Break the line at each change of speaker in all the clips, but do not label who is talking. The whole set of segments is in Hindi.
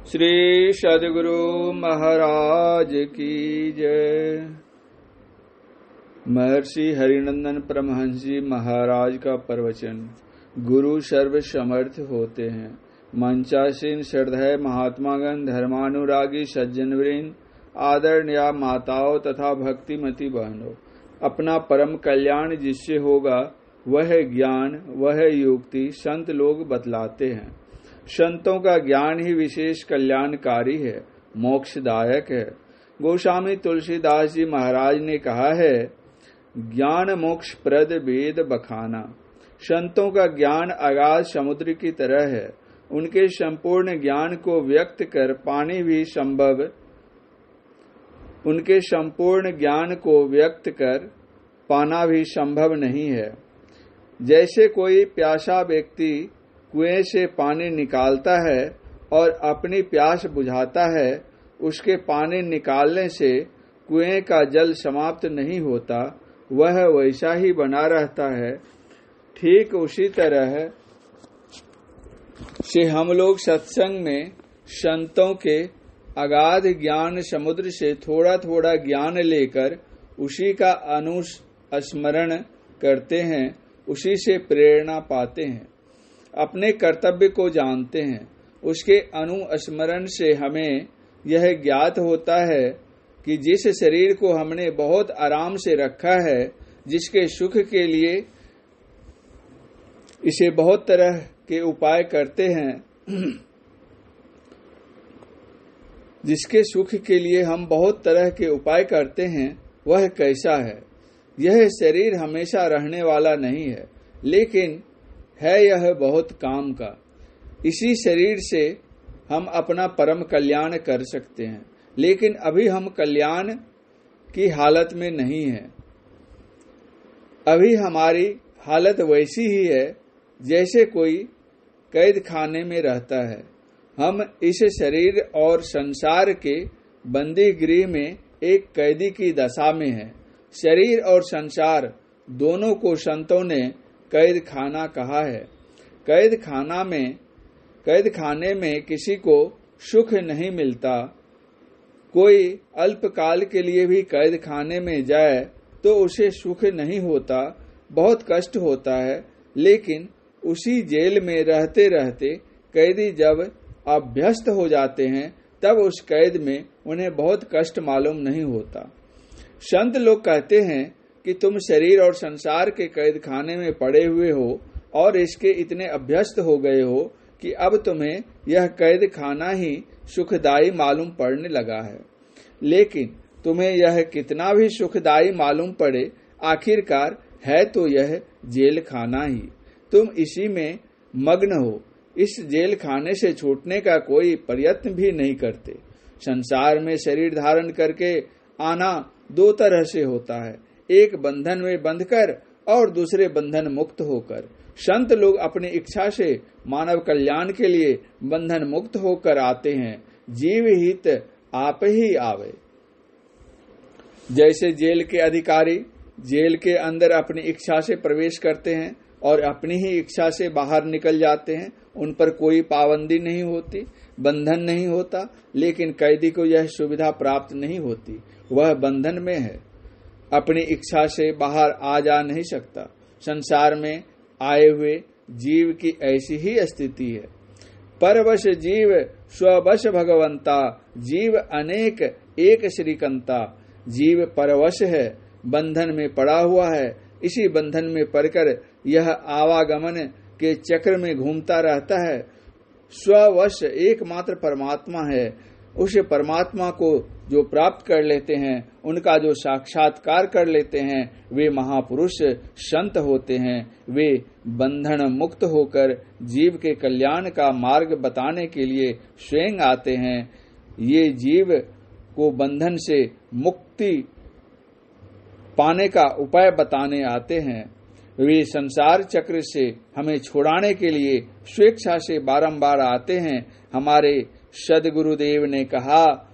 श्री सद्गुरु महाराज की जय। महर्षि हरिनंदन परमहंस जी महाराज का प्रवचन। गुरु सर्व समर्थ होते हैं। मंचासीन श्रद्धेय महात्मागण, धर्मानुरागी सज्जनवृंद, आदरणीय माताओं तथा भक्तिमती बहनों, अपना परम कल्याण जिससे होगा वह ज्ञान, वह युक्ति संत लोग बतलाते हैं। संतों का ज्ञान ही विशेष कल्याणकारी है, मोक्षदायक है। गोस्वामी तुलसीदास जी महाराज ने कहा है, ज्ञान मोक्ष प्रद वेद बखाना। संतों का ज्ञान अगाध समुद्र की तरह है। उनके संपूर्ण ज्ञान को व्यक्त कर पानी भी संभव, उनके संपूर्ण ज्ञान को व्यक्त कर पाना भी संभव नहीं है। जैसे कोई प्यासा व्यक्ति कुएं से पानी निकालता है और अपनी प्यास बुझाता है, उसके पानी निकालने से कुएं का जल समाप्त नहीं होता, वह वैसा ही बना रहता है। ठीक उसी तरह से हम लोग सत्संग में संतों के अगाध ज्ञान समुद्र से थोड़ा थोड़ा ज्ञान लेकर उसी का अनुस्मरण करते हैं, उसी से प्रेरणा पाते हैं, अपने कर्तव्य को जानते हैं। उसके अनुस्मरण से हमें यह ज्ञात होता है कि जिस शरीर को हमने बहुत आराम से रखा है, जिसके सुख के लिए इसे बहुत तरह के उपाय करते हैं, जिसके सुख के लिए हम बहुत तरह के उपाय करते हैं, वह कैसा है। यह शरीर हमेशा रहने वाला नहीं है, लेकिन है यह बहुत काम का। इसी शरीर से हम अपना परम कल्याण कर सकते हैं, लेकिन अभी हम कल्याण की हालत में नहीं है। अभी हमारी हालत वैसी ही है जैसे कोई कैद खाने में रहता है। हम इस शरीर और संसार के बंदी गृह में एक कैदी की दशा में हैं। शरीर और संसार दोनों को संतों ने कैद खाना कहा है। कैद खाने में किसी को सुख नहीं मिलता। कोई अल्पकाल के लिए भी कैद खाने में जाए तो उसे सुख नहीं होता, बहुत कष्ट होता है। लेकिन उसी जेल में रहते रहते कैदी जब अभ्यस्त हो जाते हैं, तब उस कैद में उन्हें बहुत कष्ट मालूम नहीं होता। संत लोग कहते हैं कि तुम शरीर और संसार के कैद खाने में पड़े हुए हो और इसके इतने अभ्यस्त हो गए हो कि अब तुम्हें यह कैद खाना ही सुखदायी मालूम पड़ने लगा है। लेकिन तुम्हें यह कितना भी सुखदायी मालूम पड़े, आखिरकार है तो यह जेल खाना ही। तुम इसी में मग्न हो। इस जेल खाने से छूटने का कोई प्रयत्न भी नहीं करते। संसार में शरीर धारण करके आना दो तरह से होता है, एक बंधन में बंधकर और दूसरे बंधन मुक्त होकर। संत लोग अपनी इच्छा से मानव कल्याण के लिए बंधन मुक्त होकर आते हैं। जीव हित आप ही आवे। जैसे जेल के अधिकारी जेल के अंदर अपनी इच्छा से प्रवेश करते हैं और अपनी ही इच्छा से बाहर निकल जाते हैं, उन पर कोई पाबंदी नहीं होती, बंधन नहीं होता। लेकिन कैदी को यह सुविधा प्राप्त नहीं होती, वह बंधन में है, अपनी इच्छा से बाहर आ जा नहीं सकता। संसार में आए हुए जीव की ऐसी ही स्थिति है। परवश जीव स्ववश भगवंता, जीव अनेक एक श्रीकंता। जीव परवश है, बंधन में पड़ा हुआ है। इसी बंधन में पड़कर यह आवागमन के चक्र में घूमता रहता है। स्ववश एकमात्र परमात्मा है। उस परमात्मा को जो प्राप्त कर लेते हैं, उनका जो साक्षात्कार कर लेते हैं, वे महापुरुष संत होते हैं। वे बंधन मुक्त होकर जीव के कल्याण का मार्ग बताने के लिए स्वयं आते हैं। ये जीव को बंधन से मुक्ति पाने का उपाय बताने आते हैं। वे संसार चक्र से हमें छुड़ाने के लिए स्वेच्छा से बारंबार आते हैं। हमारे सद्गुरुदेव ने कहा,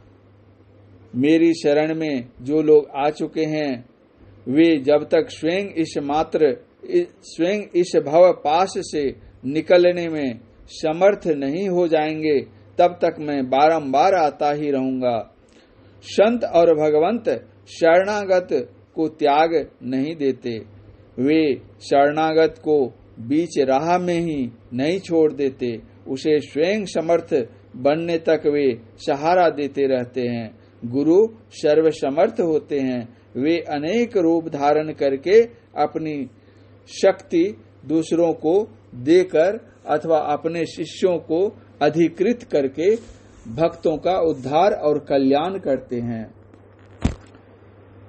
मेरी शरण में जो लोग आ चुके हैं, वे जब तक स्वयं इस भव पाश से निकलने में समर्थ नहीं हो जाएंगे, तब तक मैं बारंबार आता ही रहूंगा। संत और भगवंत शरणागत को त्याग नहीं देते। वे शरणागत को बीच राह में ही नहीं छोड़ देते, उसे स्वयं समर्थ बनने तक वे सहारा देते रहते हैं। गुरु सर्वसमर्थ होते हैं। वे अनेक रूप धारण करके अपनी शक्ति दूसरों को देकर अथवा अपने शिष्यों को अधिकृत करके भक्तों का उद्धार और कल्याण करते हैं।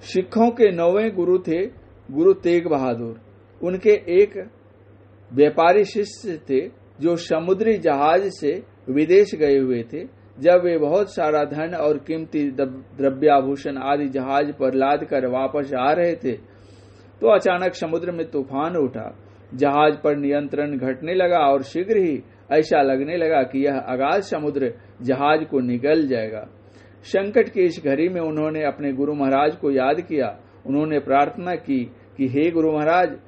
सिखों के 9वें गुरु थे गुरु तेग बहादुर। उनके एक व्यापारी शिष्य थे जो समुद्री जहाज से विदेश गए हुए थे। जब वे बहुत सारा धन और कीमती द्रव्याभूषण आदि जहाज पर लाद कर वापस आ रहे थे तो अचानक समुद्र में तूफान उठा। जहाज पर नियंत्रण घटने लगा और शीघ्र ही ऐसा लगने लगा कि यह अगाध समुद्र जहाज को निगल जाएगा। संकट की इस घड़ी में उन्होंने अपने गुरु महाराज को याद किया। उन्होंने प्रार्थना की कि हे गुरु महाराज,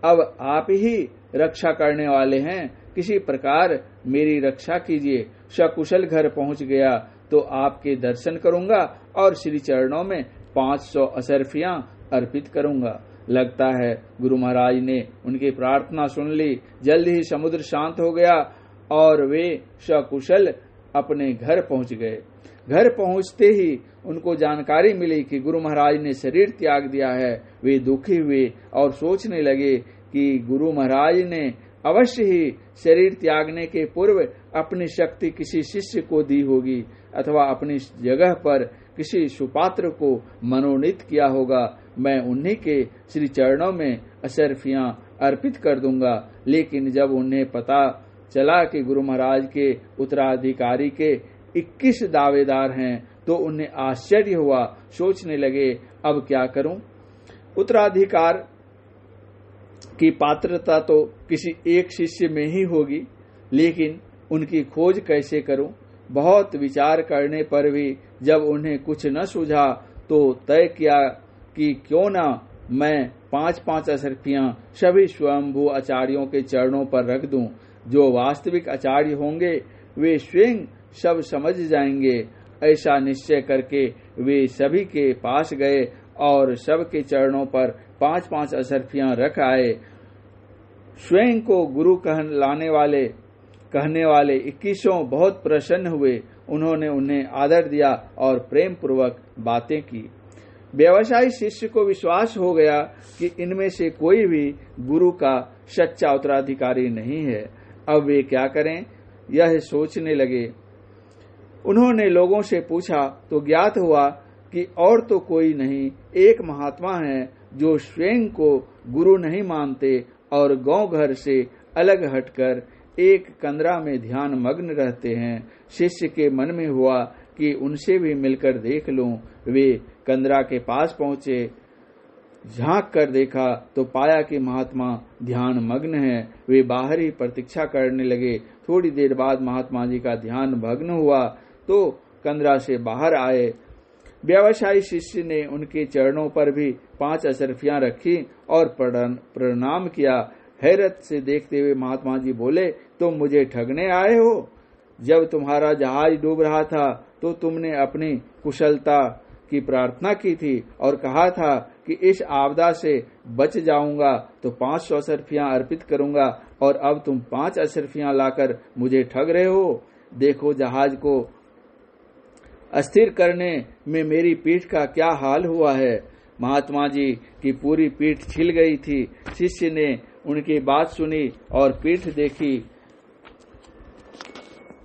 अब आप ही रक्षा करने वाले हैं, किसी प्रकार मेरी रक्षा कीजिए। सकुशल घर पहुंच गया तो आपके दर्शन करूंगा और श्री चरणों में 500 असरफियां अर्पित करूंगा। लगता है गुरु महाराज ने उनकी प्रार्थना सुन ली। जल्द ही समुद्र शांत हो गया और वे सकुशल अपने घर पहुंच गए। घर पहुंचते ही उनको जानकारी मिली कि गुरु महाराज ने शरीर त्याग दिया है। वे दुखी हुए और सोचने लगे कि गुरु महाराज ने अवश्य ही शरीर त्यागने के पूर्व अपनी शक्ति किसी शिष्य को दी होगी अथवा अपनी जगह पर किसी सुपात्र को मनोनीत किया होगा। मैं उन्हीं के श्री चरणों में असरफियां अर्पित कर दूंगा। लेकिन जब उन्हें पता चला कि गुरु महाराज के उत्तराधिकारी के 21 दावेदार हैं तो उन्हें आश्चर्य हुआ। सोचने लगे अब क्या करूं। उत्तराधिकार की पात्रता तो किसी एक शिष्य में ही होगी, लेकिन उनकी खोज कैसे करूं। बहुत विचार करने पर भी जब उन्हें कुछ न सूझा तो तय किया कि क्यों न मैं 5-5 असरफियां सभी स्वयंभू आचार्यों के चरणों पर रख दूं। जो वास्तविक आचार्य होंगे वे स्वयं सब समझ जाएंगे। ऐसा निश्चय करके वे सभी के पास गए और सबके चरणों पर 5-5 असरफियां रख आए। स्वयं को गुरु कहने वाले 21 बहुत प्रसन्न हुए। उन्होंने उन्हें आदर दिया और प्रेम पूर्वक बातें की। व्यवसायी शिष्य को विश्वास हो गया कि इनमें से कोई भी गुरु का सच्चा उत्तराधिकारी नहीं है। अब वे क्या करें, यह सोचने लगे। उन्होंने लोगों से पूछा तो ज्ञात हुआ कि और तो कोई नहीं, एक महात्मा है जो स्वयं को गुरु नहीं मानते और गांव घर से अलग हटकर एक कंदरा में ध्यान मग्न रहते हैं। शिष्य के मन में हुआ कि उनसे भी मिलकर देख लूं। वे कंदरा के पास पहुंचे। झांक कर देखा तो पाया कि महात्मा ध्यान मग्न है। वे बाहर ही प्रतीक्षा करने लगे। थोड़ी देर बाद महात्मा जी का ध्यान भग्न हुआ तो कंदरा से बाहर आए। व्यवसायी शिष्य ने उनके चरणों पर भी 5 असरफियां रखी और प्रणाम किया। हैरत से देखते हुए महात्मा जी बोले, तुम मुझे ठगने आए हो। जब तुम्हारा जहाज डूब रहा था तो तुमने अपनी कुशलता की प्रार्थना की थी और कहा था कि इस आपदा से बच जाऊंगा तो 500 असरफियां अर्पित करूंगा, और अब तुम 5 असरफियां लाकर मुझे ठग रहे हो। देखो जहाज को अस्थिर करने में मेरी पीठ का क्या हाल हुआ है। महात्मा जी की पूरी पीठ छिल गई थी। शिष्य ने उनकी बात सुनी और पीठ देखी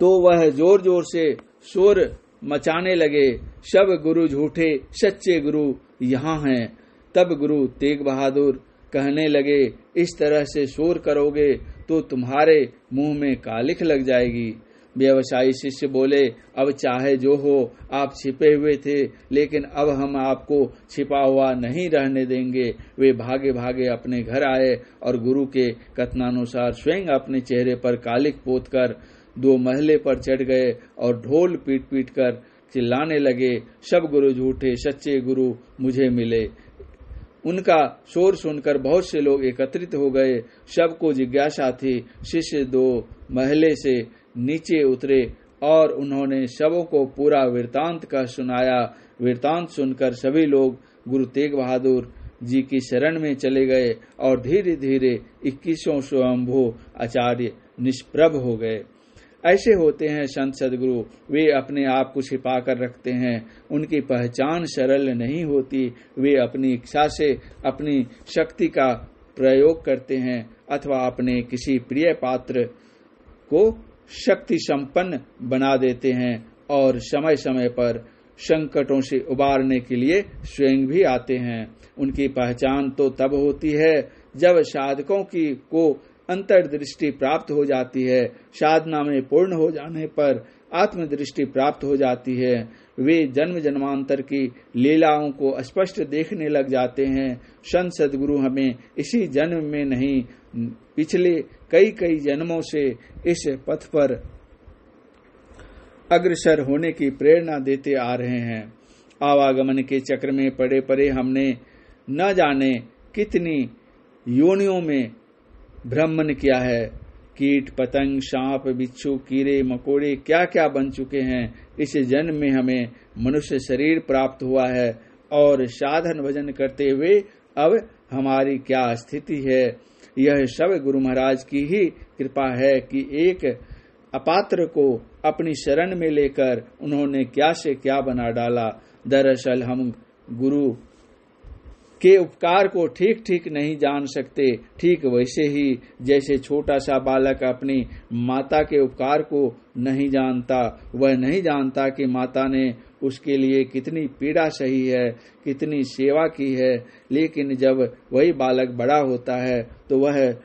तो वह जोर जोर से शोर मचाने लगे, सब गुरु झूठे, सच्चे गुरु यहाँ हैं। तब गुरु तेग बहादुर कहने लगे, इस तरह से शोर करोगे तो तुम्हारे मुंह में कालिख लग जाएगी। व्यवसायी शिष्य बोले, अब चाहे जो हो, आप छिपे हुए थे, लेकिन अब हम आपको छिपा हुआ नहीं रहने देंगे। वे भागे भागे अपने घर आए और गुरु के कथनानुसार स्वयं अपने चेहरे पर कालिख पोत कर 2 महले पर चढ़ गए और ढोल पीट पीट कर चिल्लाने लगे, सब गुरु झूठे, सच्चे गुरु मुझे मिले। उनका शोर सुनकर बहुत से लोग एकत्रित हो गए। सबको जिज्ञासा थी। शिष्य 2 महले से नीचे उतरे और उन्होंने सबों को पूरा वृतांत का सुनाया। वृतांत सुनकर सभी लोग गुरु तेग बहादुर जी की शरण में चले गए और धीरे धीरे 21 स्वयंभू आचार्य निष्प्रभ हो गए। ऐसे होते हैं संत सदगुरु, वे अपने आप को छिपा कर रखते हैं। उनकी पहचान सरल नहीं होती। वे अपनी इच्छा से अपनी शक्ति का प्रयोग करते हैं अथवा अपने किसी प्रिय पात्र को शक्ति संपन्न बना देते हैं और समय समय पर संकटों से उबारने के लिए स्वयं भी आते हैं। उनकी पहचान तो तब होती है जब साधकों की को अंतर्दृष्टि प्राप्त हो जाती है। साधना में पूर्ण हो जाने पर आत्मदृष्टि प्राप्त हो जाती है। वे जन्म जन्मांतर की लीलाओं को स्पष्ट देखने लग जाते हैं। संत सदगुरु हमें इसी जन्म में नहीं, पिछले कई कई जन्मों से इस पथ पर अग्रसर होने की प्रेरणा देते आ रहे हैं। आवागमन के चक्र में पड़े पड़े हमने न जाने कितनी योनियों में भ्रमण किया है। कीट पतंग सांप बिच्छू कीड़े मकोड़े क्या क्या बन चुके हैं। इस जन्म में हमें मनुष्य शरीर प्राप्त हुआ है और साधन भजन करते हुए अब हमारी क्या स्थिति है। यह सब गुरु महाराज की ही कृपा है कि एक अपात्र को अपनी शरण में लेकर उन्होंने क्या से क्या बना डाला। दरअसल हम गुरु के उपकार को ठीक ठीक नहीं जान सकते। ठीक वैसे ही जैसे छोटा सा बालक अपनी माता के उपकार को नहीं जानता, वह नहीं जानता कि माता ने उसके लिए कितनी पीड़ा सही है, कितनी सेवा की है। लेकिन जब वही बालक बड़ा होता है तो वह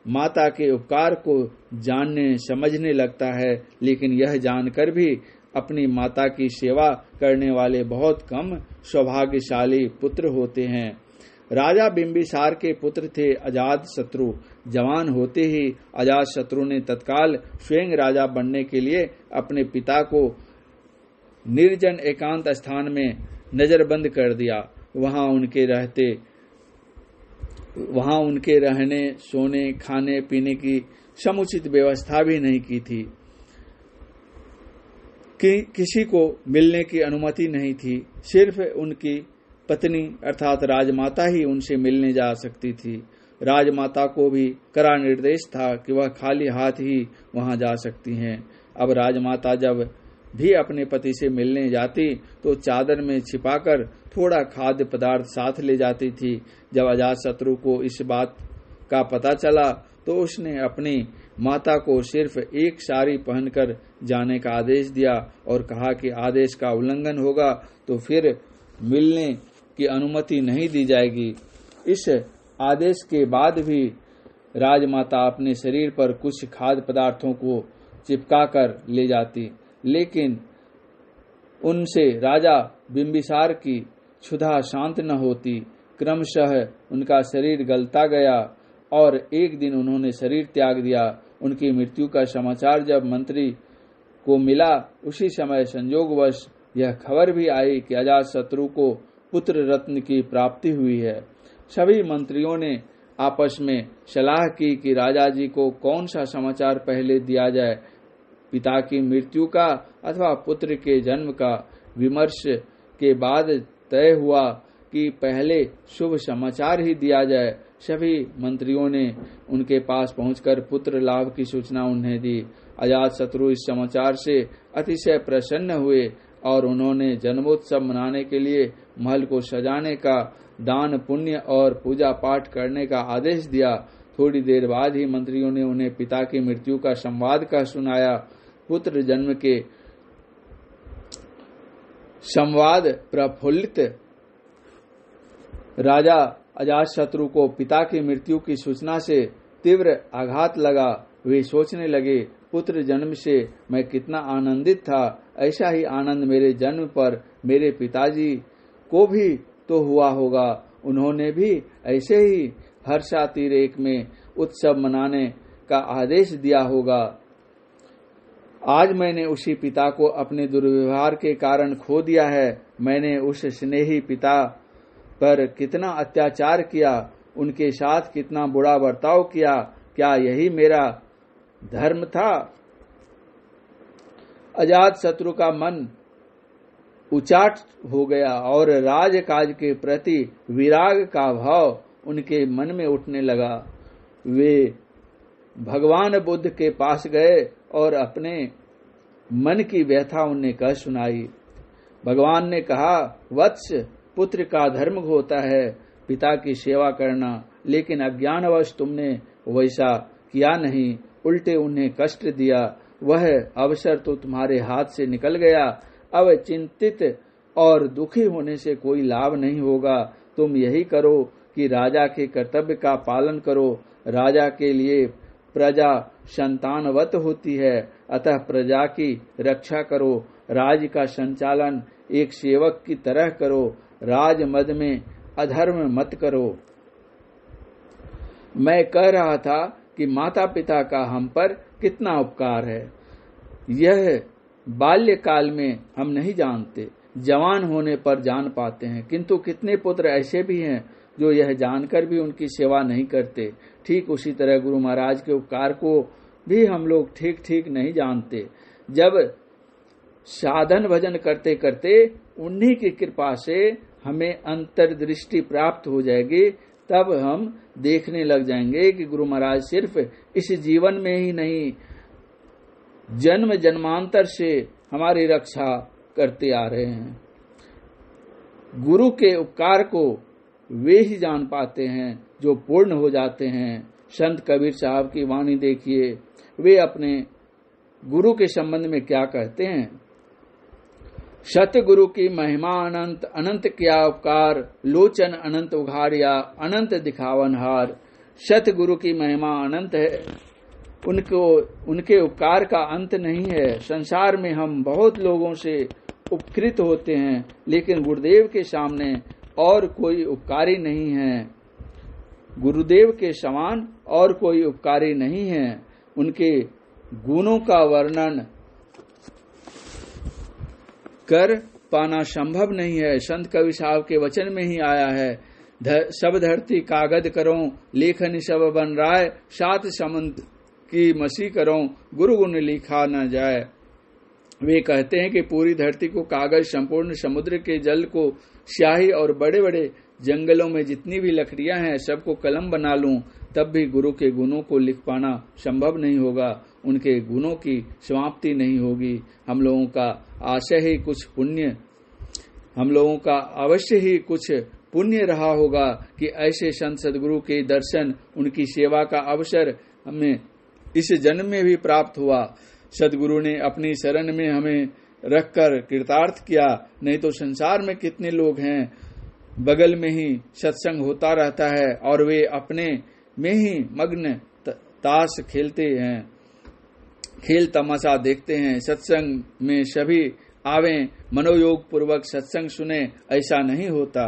माता के उपकार को जानने समझने लगता है। लेकिन यह जानकर भी अपनी माता की सेवा करने वाले बहुत कम सौभाग्यशाली पुत्र होते हैं। राजा बिंबिसार के पुत्र थे अजात शत्रु। जवान होते ही अजात शत्रु ने तत्काल स्वयं राजा बनने के लिए अपने पिता को निर्जन एकांत स्थान में नजरबंद कर दिया। वहां उनके रहने सोने खाने पीने की समुचित व्यवस्था भी नहीं की थी। किसी को मिलने की अनुमति नहीं थी। सिर्फ उनकी पत्नी अर्थात राजमाता ही उनसे मिलने जा सकती थी। राजमाता को भी कड़ा निर्देश था कि वह खाली हाथ ही वहां जा सकती हैं। अब राजमाता जब भी अपने पति से मिलने जाती तो चादर में छिपाकर थोड़ा खाद्य पदार्थ साथ ले जाती थी। जब अजातशत्रु को इस बात का पता चला तो उसने अपनी माता को सिर्फ एक साड़ी पहनकर जाने का आदेश दिया और कहा कि आदेश का उल्लंघन होगा तो फिर मिलने की अनुमति नहीं दी जाएगी। इस आदेश के बाद भी राजमाता अपने शरीर पर कुछ खाद्य पदार्थों को चिपकाकर ले जाती, लेकिन उनसे राजा बिंबिसार की क्षुधा शांत न होती। क्रमशः उनका शरीर गलता गया और एक दिन उन्होंने शरीर त्याग दिया। उनकी मृत्यु का समाचार जब मंत्री को मिला उसी समय संयोगवश यह खबर भी आई कि अजातशत्रु को पुत्र रत्न की प्राप्ति हुई है। सभी मंत्रियों ने आपस में सलाह की कि राजा जी को कौन सा समाचार पहले दिया जाए, पिता की मृत्यु का अथवा पुत्र के जन्म का। विमर्श के बाद तय हुआ कि पहले शुभ समाचार ही दिया जाए। सभी मंत्रियों ने उनके पास पहुंचकर पुत्र लाभ की सूचना उन्हें दी। अजातशत्रु इस समाचार से अतिशय प्रसन्न हुए और उन्होंने जन्मोत्सव मनाने के लिए महल को सजाने का, दान पुण्य और पूजा पाठ करने का आदेश दिया। थोड़ी देर बाद ही मंत्रियों ने उन्हें पिता की मृत्यु का संवाद कह सुनाया। पुत्र जन्म के संवाद प्रफुल्लित राजा अजातशत्रु को पिता की मृत्यु की सूचना से तीव्र आघात लगा। वे सोचने लगे, पुत्र जन्म से मैं कितना आनंदित था, ऐसा ही आनंद मेरे जन्म पर मेरे पिताजी को भी तो हुआ होगा। उन्होंने भी ऐसे ही हर्षातिरेक में उत्सव मनाने का आदेश दिया होगा। आज मैंने उसी पिता को अपने दुर्व्यवहार के कारण खो दिया है। मैंने उस स्नेही पिता पर कितना अत्याचार किया, उनके साथ कितना बुरा बर्ताव किया। क्या यही मेरा धर्म था? अजात शत्रु का मन उचाट हो गया और राजकाज के प्रति विराग का भाव उनके मन में उठने लगा। वे भगवान बुद्ध के पास गए और अपने मन की व्यथा उन्हें कह सुनाई। भगवान ने कहा, वत्स, पुत्र का धर्म होता है पिता की सेवा करना, लेकिन अज्ञानवश तुमने वैसा किया नहीं, उल्टे उन्हें कष्ट दिया। वह अवसर तो तुम्हारे हाथ से निकल गया। अब चिंतित और दुखी होने से कोई लाभ नहीं होगा। तुम यही करो कि राजा के कर्तव्य का पालन करो। राजा के लिए प्रजा संतानवत होती है, अतः प्रजा की रक्षा करो। राज्य का संचालन एक सेवक की तरह करो। राजमद में अधर्म मत करो। मैं कह रहा था कि माता पिता का हम पर कितना उपकार है, यह बाल्यकाल में हम नहीं जानते, जवान होने पर जान पाते हैं। किंतु कितने पुत्र ऐसे भी हैं जो यह जानकर भी उनकी सेवा नहीं करते। ठीक उसी तरह गुरु महाराज के उपकार को भी हम लोग ठीक ठीक नहीं जानते। जब साधन भजन करते करते उन्हीं की कृपा से हमें अंतर्दृष्टि प्राप्त हो जाएगी, तब हम देखने लग जाएंगे कि गुरु महाराज सिर्फ इस जीवन में ही नहीं, जन्म जन्मांतर से हमारी रक्षा करते आ रहे हैं। गुरु के उपकार को वे ही जान पाते हैं जो पूर्ण हो जाते हैं। संत कबीर साहब की वाणी देखिए, वे अपने गुरु के संबंध में क्या कहते हैं। सतगुरु की महिमा अनंत, अनंत क्या उपकार, लोचन अनंत उघारिया, अनंत दिखावन हार। सतगुरु की महिमा अनंत है, उनके उपकार का अंत नहीं है। संसार में हम बहुत लोगों से उपकृत होते हैं, लेकिन गुरुदेव के सामने और कोई उपकारी नहीं है। गुरुदेव के समान और कोई उपकारी नहीं है। उनके गुणों का वर्णन कर पाना संभव नहीं है। संत कवि साहब के वचन में ही आया है, सब धरती कागज करो, लेखन सब बन राय, सात समुद्र की मसी करो, गुरु गुण लिखा न जाए। वे कहते हैं कि पूरी धरती को कागज, संपूर्ण समुद्र के जल को स्याही और बड़े बड़े जंगलों में जितनी भी लकड़ियां हैं सबको कलम बना लूं, तब भी गुरु के गुणों को लिख पाना संभव नहीं होगा। उनके गुणों की समाप्ति नहीं होगी। हम लोगों का आशय ही कुछ पुण्य, हम लोगों का अवश्य ही कुछ पुण्य रहा होगा कि ऐसे संत सदगुरु के दर्शन, उनकी सेवा का अवसर हमें इस जन्म में भी प्राप्त हुआ। सदगुरु ने अपनी शरण में हमें रखकर कृतार्थ किया। नहीं तो संसार में कितने लोग हैं, बगल में ही सत्संग होता रहता है और वे अपने में ही मग्न ताश खेलते हैं, खेल तमाशा देखते हैं। सत्संग में सभी आवें, मनोयोग पूर्वक सत्संग सुने, ऐसा नहीं होता।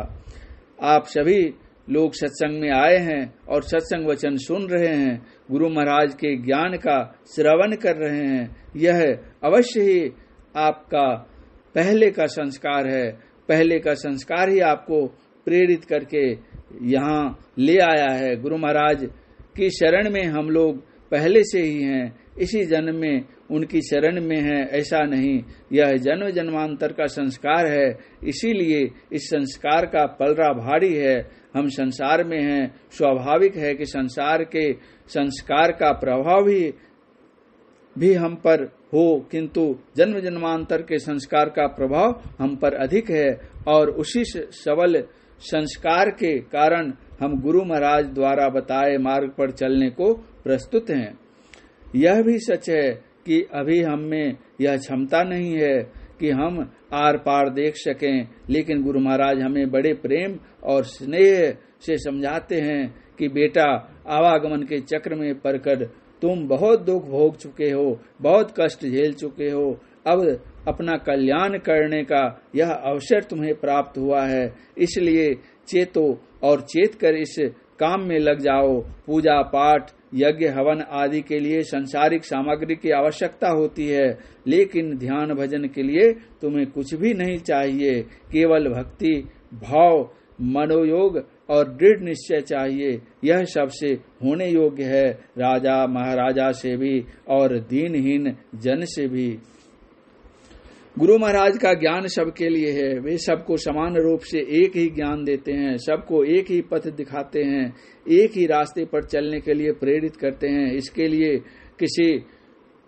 आप सभी लोग सत्संग में आए हैं और सत्संग वचन सुन रहे हैं, गुरु महाराज के ज्ञान का श्रवण कर रहे हैं। यह अवश्य ही आपका पहले का संस्कार है। पहले का संस्कार ही आपको प्रेरित करके यहाँ ले आया है। गुरु महाराज की शरण में हम लोग पहले से ही हैं, इसी जन्म में उनकी शरण में है, ऐसा नहीं। यह जन्म जन्मांतर का संस्कार है, इसीलिए इस संस्कार का पलड़ा भारी है। हम संसार में हैं, स्वाभाविक है कि संसार के संस्कार का प्रभाव भी हम पर हो, किंतु जन्म जन्मांतर के संस्कार का प्रभाव हम पर अधिक है और उसी सबल संस्कार के कारण हम गुरु महाराज द्वारा बताए मार्ग पर चलने को प्रस्तुत हैं। यह भी सच है कि अभी हम में यह क्षमता नहीं है कि हम आर पार देख सकें, लेकिन गुरु महाराज हमें बड़े प्रेम और स्नेह से समझाते हैं कि बेटा, आवागमन के चक्र में पड़कर तुम बहुत दुख भोग चुके हो, बहुत कष्ट झेल चुके हो। अब अपना कल्याण करने का यह अवसर तुम्हें प्राप्त हुआ है, इसलिए चेतो और चेत कर इस काम में लग जाओ। पूजा पाठ, यज्ञ, हवन आदि के लिए सांसारिक सामग्री की आवश्यकता होती है, लेकिन ध्यान भजन के लिए तुम्हें कुछ भी नहीं चाहिए। केवल भक्ति भाव, मनोयोग और दृढ़ निश्चय चाहिए। यह सबसे होने योग्य है, राजा महाराजा से भी और दीनहीन जन से भी। गुरु महाराज का ज्ञान सबके लिए है। वे सबको समान रूप से एक ही ज्ञान देते हैं, सबको एक ही पथ दिखाते हैं, एक ही रास्ते पर चलने के लिए प्रेरित करते हैं। इसके लिए किसी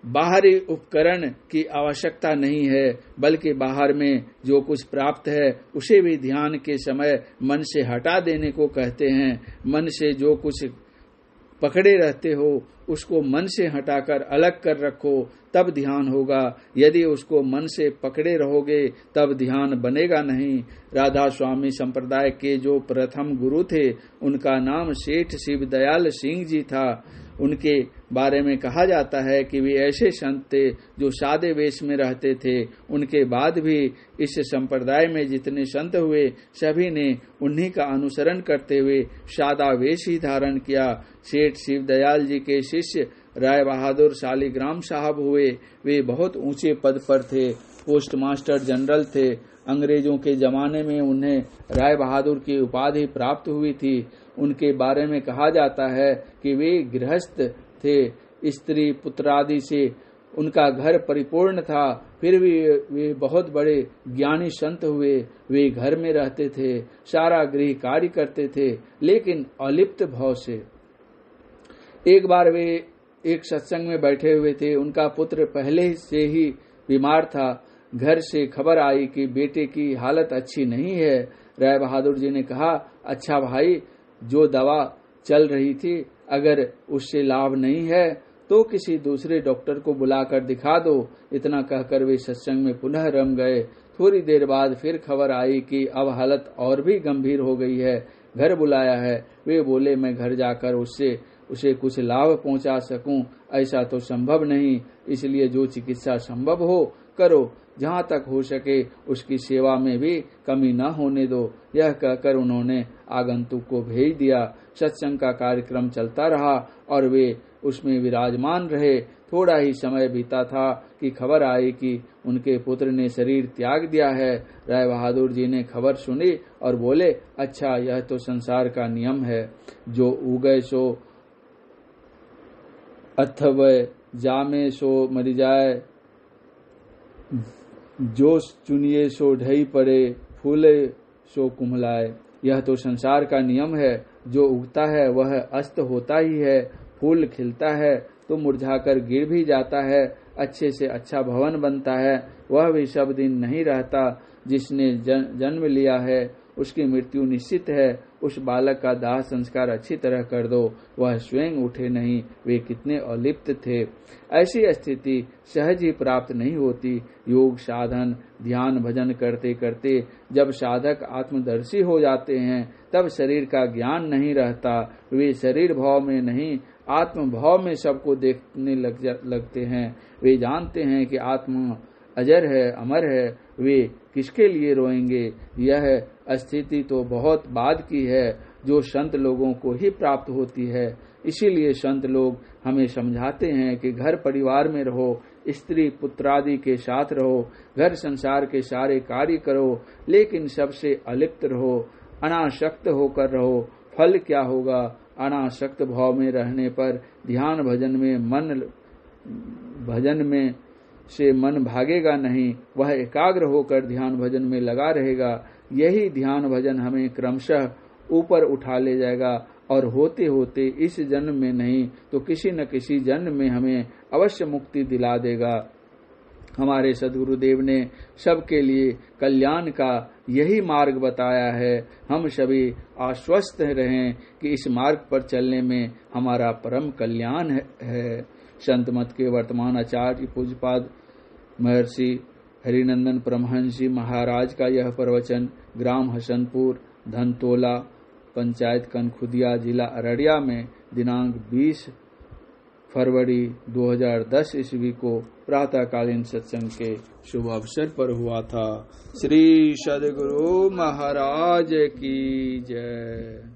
बाहरी उपकरण की आवश्यकता नहीं है, बल्कि बाहर में जो कुछ प्राप्त है उसे भी ध्यान के समय मन से हटा देने को कहते हैं। मन से जो कुछ पकड़े रहते हो उसको मन से हटाकर अलग कर रखो, तब ध्यान होगा। यदि उसको मन से पकड़े रहोगे तब ध्यान बनेगा नहीं। राधा स्वामी संप्रदाय के जो प्रथम गुरु थे उनका नाम सेठ शिव दयाल सिंह जी था। उनके बारे में कहा जाता है कि वे ऐसे संत थे जो सादे वेश में रहते थे। उनके बाद भी इस संप्रदाय में जितने संत हुए सभी ने उन्हीं का अनुसरण करते हुए सादा वेश ही धारण किया। सेठ शिव दयाल जी के शिष्य राय बहादुर शालिग्राम साहब हुए। वे बहुत ऊंचे पद पर थे, पोस्ट मास्टर जनरल थे। अंग्रेजों के जमाने में उन्हें राय बहादुर की उपाधि प्राप्त हुई थी। उनके बारे में कहा जाता है कि वे गृहस्थ थे, स्त्री पुत्रादि से उनका घर परिपूर्ण था। फिर भी वे बहुत बड़े ज्ञानी संत हुए। वे घर में रहते थे, सारा गृह कार्य करते थे, लेकिन अलिप्त भाव से। एक बार वे एक सत्संग में बैठे हुए थे। उनका पुत्र पहले से ही बीमार था। घर से खबर आई कि बेटे की हालत अच्छी नहीं है। राय बहादुर जी ने कहा, अच्छा भाई, जो दवा चल रही थी अगर उससे लाभ नहीं है तो किसी दूसरे डॉक्टर को बुलाकर दिखा दो। इतना कहकर वे सत्संग में पुनः रम गए। थोड़ी देर बाद फिर खबर आई कि अब हालत और भी गंभीर हो गई है, घर बुलाया है। वे बोले, मैं घर जाकर उसे कुछ लाभ पहुंचा सकूं ऐसा तो संभव नहीं, इसलिए जो चिकित्सा संभव हो करो, जहां तक हो सके उसकी सेवा में भी कमी न होने दो। यह कहकर उन्होंने आगंतुक को भेज दिया। सत्संग का कार्यक्रम चलता रहा और वे उसमें विराजमान रहे। थोड़ा ही समय बीता था कि खबर आई कि उनके पुत्र ने शरीर त्याग दिया है। राय बहादुर जी ने खबर सुनी और बोले, अच्छा, यह तो संसार का नियम है, जो उगए सो अथवय, जामे सो मरी जाए, जो चुनिए सो ढई पड़े, फूले सो कुम्हलाए। यह तो संसार का नियम है, जो उगता है वह अस्त होता ही है, फूल खिलता है तो मुरझाकर गिर भी जाता है, अच्छे से अच्छा भवन बनता है, वह भी सब दिन नहीं रहता। जिसने जन्म लिया है उसकी मृत्यु निश्चित है। उस बालक का दाह संस्कार अच्छी तरह कर दो, वह स्वयं उठे नहीं। वे कितने अलिप्त थे। ऐसी स्थिति सहज ही प्राप्त नहीं होती। योग साधन ध्यान भजन करते करते जब साधक आत्मदर्शी हो जाते हैं तब शरीर का ज्ञान नहीं रहता। वे शरीर भाव में नहीं, आत्म भाव में सबको देखने लगते हैं। वे जानते हैं कि आत्मा अजर है, अमर है, वे किसके लिए रोएंगे। यह स्थिति तो बहुत बाद की है, जो संत लोगों को ही प्राप्त होती है। इसीलिए संत लोग हमें समझाते हैं कि घर परिवार में रहो, स्त्री पुत्रादि के साथ रहो, घर संसार के सारे कार्य करो, लेकिन सबसे अलिप्त रहो, अनासक्त होकर रहो। फल क्या होगा? अनासक्त भाव में रहने पर ध्यान भजन में से मन भागेगा नहीं, वह एकाग्र होकर ध्यान भजन में लगा रहेगा। यही ध्यान भजन हमें क्रमशः ऊपर उठा ले जाएगा और होते होते इस जन्म में नहीं तो किसी न किसी जन्म में हमें अवश्य मुक्ति दिला देगा। हमारे सद्गुरुदेव ने सबके लिए कल्याण का यही मार्ग बताया है। हम सभी आश्वस्त रहें कि इस मार्ग पर चलने में हमारा परम कल्याण है। संत मत के वर्तमान आचार्य पूज्यपाद महर्षि हरिनंदन परमहंस जी महाराज का यह प्रवचन ग्राम हसनपुर, धनतोला, पंचायत कनखुदिया, जिला अररिया में दिनांक 20 फरवरी 2010 ईस्वी को प्रातःकालीन सत्संग के शुभ अवसर पर हुआ था। श्री सद्गुरु महाराज की जय।